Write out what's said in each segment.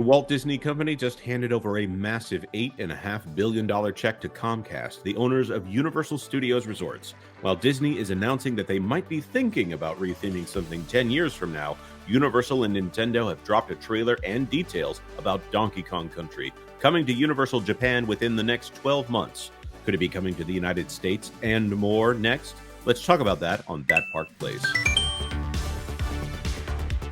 The Walt Disney Company just handed over a massive $8.5 billion check to Comcast, the owners of Universal Studios Resorts. While Disney is announcing that they might be thinking about retheming something 10 years from now, Universal and Nintendo have dropped a trailer and details about Donkey Kong Country, coming to Universal Japan within the next 12 months. Could it be coming to the United States and more next? Let's talk about that on That Park Place.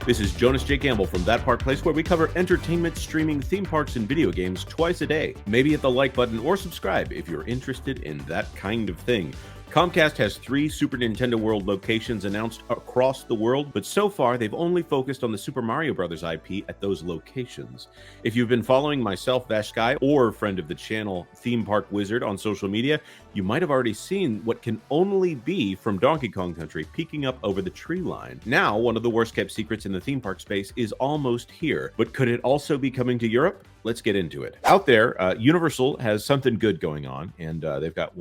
This is Jonas J. Campbell from That Park Place, where we cover entertainment, streaming, theme parks, and video games twice a day. Maybe hit the like button or subscribe if you're interested in that kind of thing. Comcast has 3 Super Nintendo World locations announced across the world, but so far they've only focused on the Super Mario Bros. IP at those locations. If you've been following myself, Vash Sky, or friend of the channel, Theme Park Wizard, on social media, you might have already seen what can only be from Donkey Kong Country peeking up over the tree line. Now, one of the worst kept secrets in the theme park space is almost here, but could it also be coming to Europe? Let's get into it. Out there, Universal has something good going on, and they've got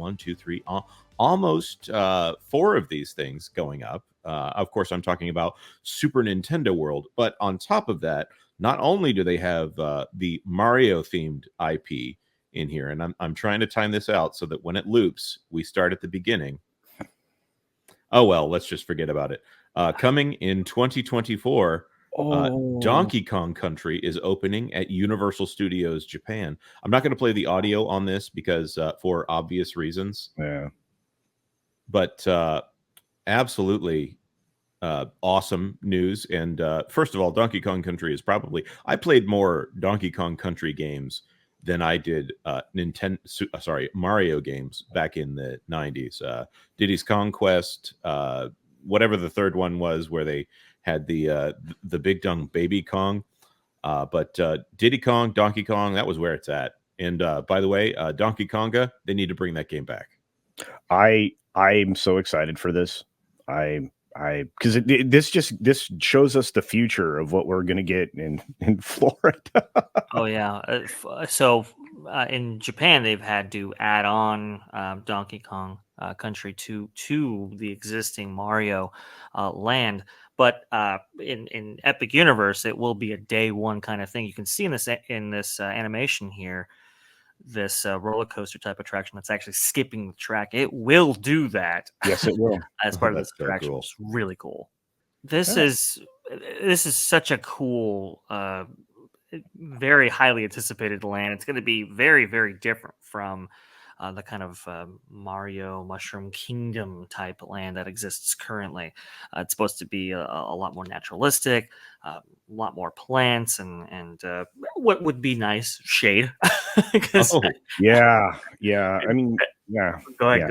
almost 4 of these things going up. Of course, I'm talking about Super Nintendo World, but on top of that, not only do they have the Mario-themed IP in here, and I'm trying to time this out so that when it loops, we start at the beginning. Oh, well, let's just forget about it. Coming in 2024, Donkey Kong Country is opening at Universal Studios Japan. I'm not going to play the audio on this because for obvious reasons. Yeah. But absolutely awesome news. And first of all, Donkey Kong Country is probably... I played more Donkey Kong Country games than I did Mario games back in the 90s. Diddy's Kong Quest, whatever the third one was, where they had the Big Dung Baby Kong. But Diddy Kong, Donkey Kong, that was where it's at. And by the way, Donkey Konga, they need to bring that game back. I'm so excited for this. Because this shows us the future of what we're going to get in Florida. Oh yeah. So in Japan, they've had to add on Donkey Kong Country to the existing Mario land. But in Epic Universe, it will be a day one kind of thing. You can see in this animation here, this roller coaster type attraction that's actually skipping the track. It will do that. Yes, it will. As part of this attraction. Cool. It's really cool. This is such a cool, very highly anticipated land. It's going to be very, very different from the kind of Mario Mushroom Kingdom type land that exists currently. It's supposed to be a lot more naturalistic, a lot more plants, and what would be nice, shade. Yeah. I mean, yeah. Go ahead,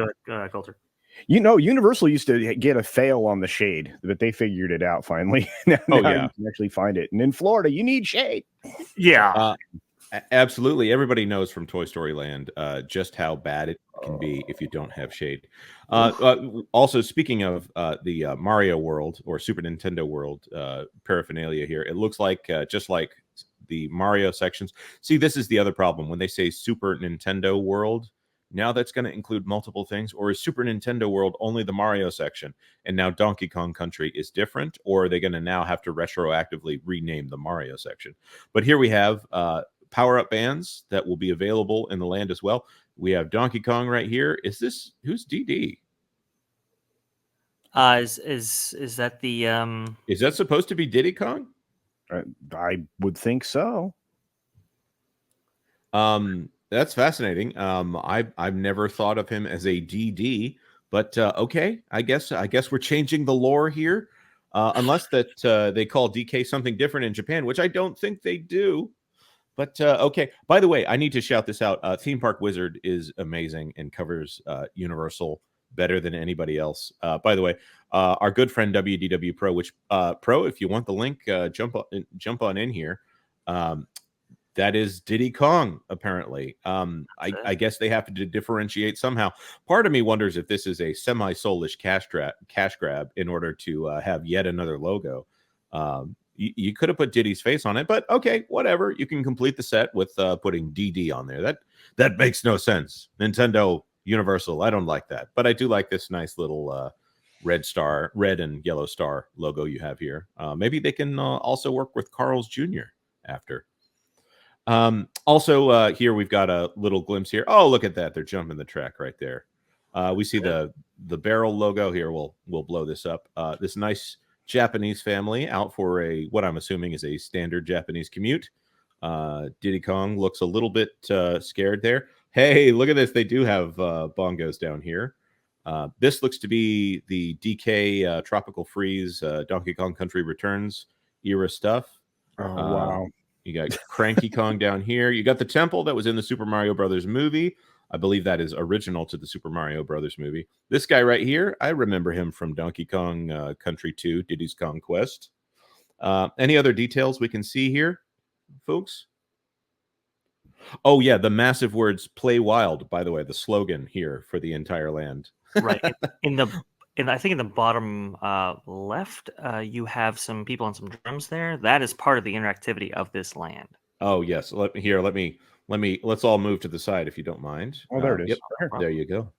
Coulter. You know, Universal used to get a fail on the shade, but they figured it out finally. now you can actually find it. And in Florida, you need shade. Yeah. Absolutely. Everybody knows from Toy Story Land just how bad it can be if you don't have shade. Also, speaking of the Mario World or Super Nintendo World paraphernalia here, it looks like just like the Mario sections. See, this is the other problem. When they say Super Nintendo World, now that's going to include multiple things. Or is Super Nintendo World only the Mario section, and now Donkey Kong Country is different? Or are they going to now have to retroactively rename the Mario section? But here we have power-up bands that will be available in the land as well. We have Donkey Kong right here. Who's DD? Is that the Is that supposed to be Diddy Kong? I would think so. That's fascinating. I've never thought of him as a DD, but okay. I guess we're changing the lore here, unless that they call DK something different in Japan, which I don't think they do. But okay. By the way, I need to shout this out. Theme Park Wizard is amazing and covers Universal better than anybody else. By the way, our good friend WDW Pro, which Pro, if you want the link, jump on in here. That is Diddy Kong, apparently. I guess they have to differentiate somehow. Part of me wonders if this is a semi-soulish cash grab in order to have yet another logo. You could have put Diddy's face on it, but okay, whatever. You can complete the set with putting DD on there. That makes no sense. Nintendo, Universal, I don't like that. But I do like this nice little red and yellow star logo you have here. Maybe they can also work with Carl's Jr. after. Also, here we've got a little glimpse here. Oh, look at that! They're jumping the track right there. We see the barrel logo here. We'll blow this up. This nice Japanese family out for what I'm assuming is a standard Japanese commute. Diddy Kong looks a little bit scared there. Hey, look at this! They do have bongos down here. This looks to be the DK Tropical Freeze Donkey Kong Country Returns era stuff. Oh, wow. You got Cranky Kong down here. You got the temple that was in the Super Mario Brothers movie. I believe that is original to the Super Mario Brothers movie. This guy right here, I remember him from Donkey Kong Country 2, Diddy's Kong Quest. Any other details we can see here, folks? Oh, yeah, the massive words "Play Wild," by the way, the slogan here for the entire land. Right. I think in the bottom left, you have some people on some drums there. That is part of the interactivity of this land. Oh, yes. Let's all move to the side if you don't mind. Oh, there it is. Yep. There you go.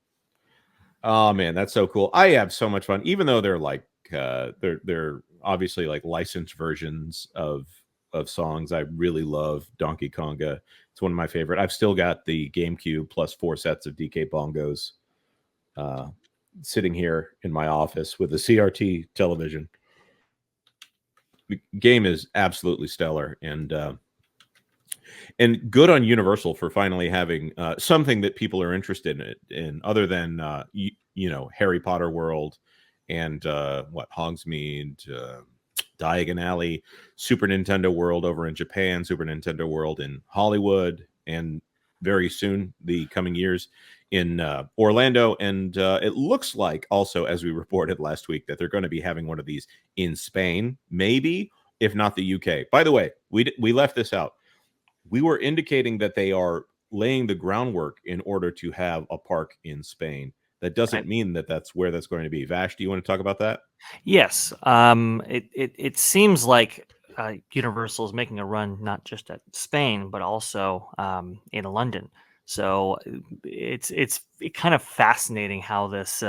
Oh man, that's so cool. I have so much fun, even though they're like they're obviously like licensed versions of songs. I really love Donkey Konga. It's one of my favorite. I've still got the GameCube plus 4 sets of DK bongos sitting here in my office with a CRT television. The game is absolutely stellar, and good on Universal for finally having something that people are interested in other than Harry Potter World and Hogsmeade, Diagon Alley, Super Nintendo World over in Japan, Super Nintendo World in Hollywood, and very soon the coming years in Orlando. And it looks like also, as we reported last week, that they're going to be having one of these in Spain, maybe, if not the UK. By the way, we left this out. We were indicating that they are laying the groundwork in order to have a park in Spain. That doesn't mean that that's where that's going to be. Vash, do you want to talk about that? Yes. It seems like Universal is making a run not just at Spain but also in London. So it's kind of fascinating how this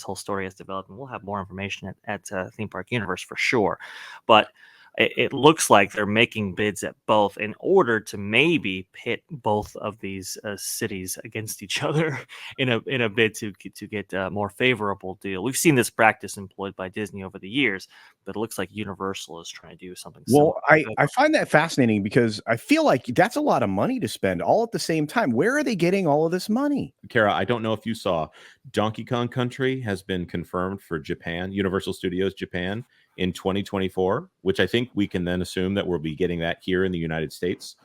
whole story has developed, and we'll have more information at Theme Park Universe for sure. But it looks like they're making bids at both in order to maybe pit both of these cities against each other in a bid to get a more favorable deal. We've seen this practice employed by Disney over the years, but it looks like Universal is trying to do something similar. Well, I find that fascinating because I feel like that's a lot of money to spend all at the same time. Where are they getting all of this money? Kara, I don't know if you saw, Donkey Kong Country has been confirmed for Japan, Universal Studios Japan, in 2024, which I think we can then assume that we'll be getting that here in the United States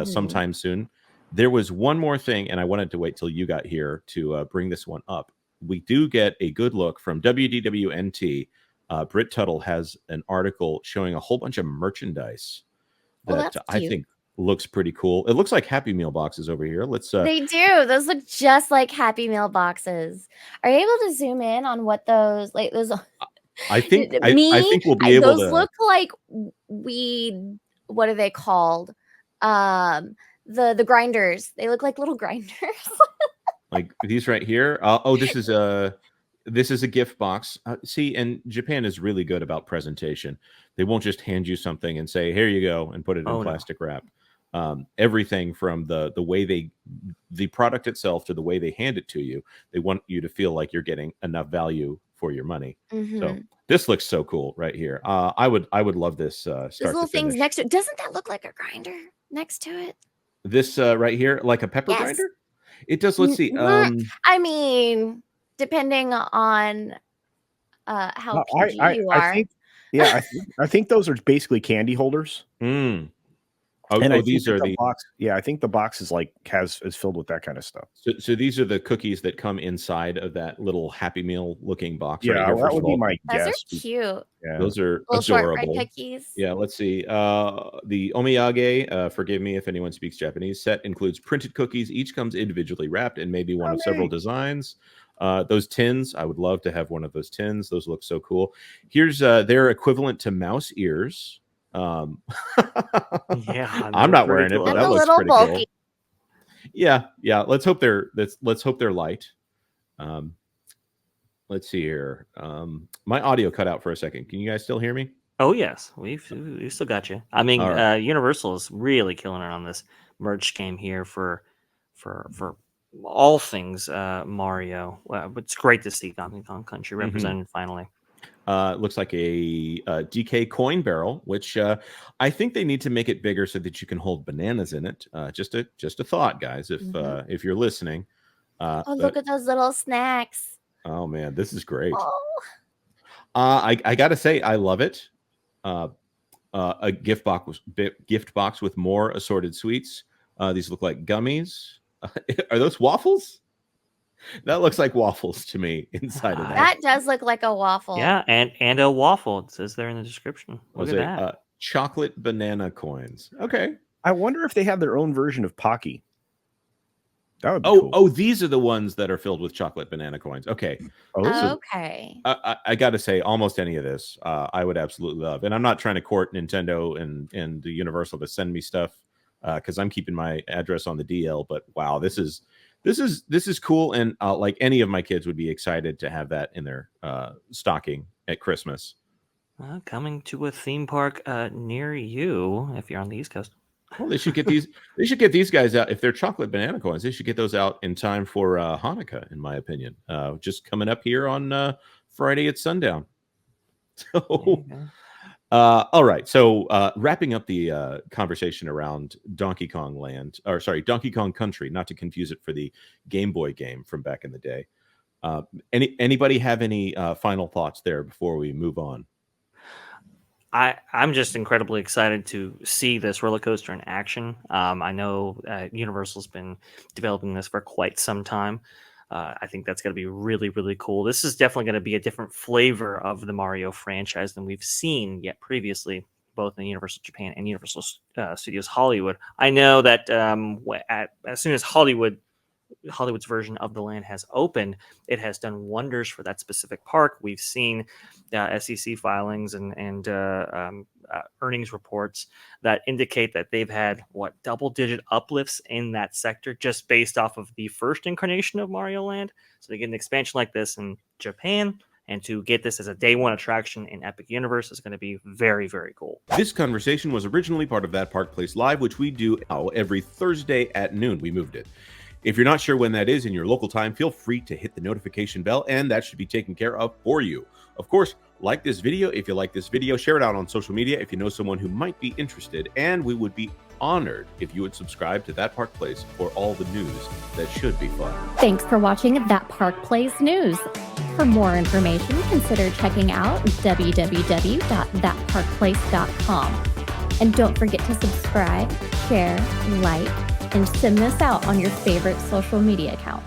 sometime soon. There was one more thing, and I wanted to wait till you got here to bring this one up. We do get a good look from WDWNT. Britt Tuttle has an article showing a whole bunch of merchandise that I think looks pretty cool. It looks like Happy Meal boxes over here. Let's They do. Those look just like Happy Meal boxes. Are you able to zoom in on what those I think I think we'll be able to. Those look like what are they called? The grinders. They look like little grinders. Like these right here. This is a gift box. See, and Japan is really good about presentation. They won't just hand you something and say, "Here you go," and put it in plastic wrap. Everything from the way the product itself to the way they hand it to you, they want you to feel like you're getting enough value for your money. So this looks so cool right here. I would love this. Those little things next to it. Doesn't that look like a grinder next to it? This right here, like a pepper grinder. It does. Let's see. I mean, depending on how PG you are. I think those are basically candy holders. These are the box. Yeah, I think the box is is filled with that kind of stuff. So these are the cookies that come inside of that little Happy Meal looking box. Yeah, right here, that would be my guess. Those are cute. Yeah. Those are little adorable. Short cookies. Yeah, let's see. The omiyage, forgive me if anyone speaks Japanese, set includes printed cookies. Each comes individually wrapped and maybe one of several designs. Those tins, I would love to have one of those tins. Those look so cool. Here's their equivalent to mouse ears. Yeah, I'm not wearing it, but that looks pretty bulky. Cool. Yeah. Let's hope they're light. Let's see here. My audio cut out for a second. Can you guys still hear me? Oh yes, we've still got you. I mean, All right. Universal is really killing it on this merch game here for all things Mario. It's great to see Donkey Kong Country represented finally. Looks like a DK coin barrel, which I think they need to make it bigger so that you can hold bananas in it. Just a thought, guys. If you're listening, Oh, look at those little snacks. oh man, this is great. Oh, I gotta say, I love it. A gift box with more assorted sweets. These look like gummies. Are those waffles? That looks like waffles to me inside of that. that does look like a waffle. Yeah, and a waffle. It says there in the description. Look Was at it that. chocolate banana coins? Okay. I wonder if they have their own version of Pocky. That would be cool. Oh, these are the ones that are filled with chocolate banana coins. Okay. Okay. I got to say, almost any of this, I would absolutely love. And I'm not trying to court Nintendo and the Universal to send me stuff because I'm keeping my address on the DL. But wow, this is cool, and like any of my kids would be excited to have that in their stocking at Christmas. Coming to a theme park near you if you're on the East Coast. Well, they should get these. They should get these guys out. If they're chocolate banana coins, they should get those out in time for Hanukkah, in my opinion. Just coming up here on Friday at sundown. So, all right. So, wrapping up the conversation around Donkey Kong Country, not to confuse it for the Game Boy game from back in the day. Anybody have any final thoughts there before we move on? I'm just incredibly excited to see this roller coaster in action. I know Universal's been developing this for quite some time. I think that's going to be really, really cool. This is definitely going to be a different flavor of the Mario franchise than we've seen yet previously, both in Universal Japan and Universal Studios Hollywood. I know that as soon as Hollywood's version of the land has opened, it has done wonders for that specific park. We've seen SEC filings and earnings reports that indicate that they've had double-digit uplifts in that sector just based off of the first incarnation of Mario Land. So to get an expansion like this in Japan and to get this as a day one attraction in Epic Universe is going to be very, very cool. This conversation was originally part of That Park Place Live, which we do every Thursday at noon. We moved it. If you're not sure when that is in your local time, feel free to hit the notification bell, and that should be taken care of for you. Of course, like this video. If you like this video, share it out on social media if you know someone who might be interested, and we would be honored if you would subscribe to That Park Place for all the news that should be fun. Thanks for watching That Park Place News. For more information, consider checking out www.thatparkplace.com. And don't forget to subscribe, share, like, and send this out on your favorite social media accounts.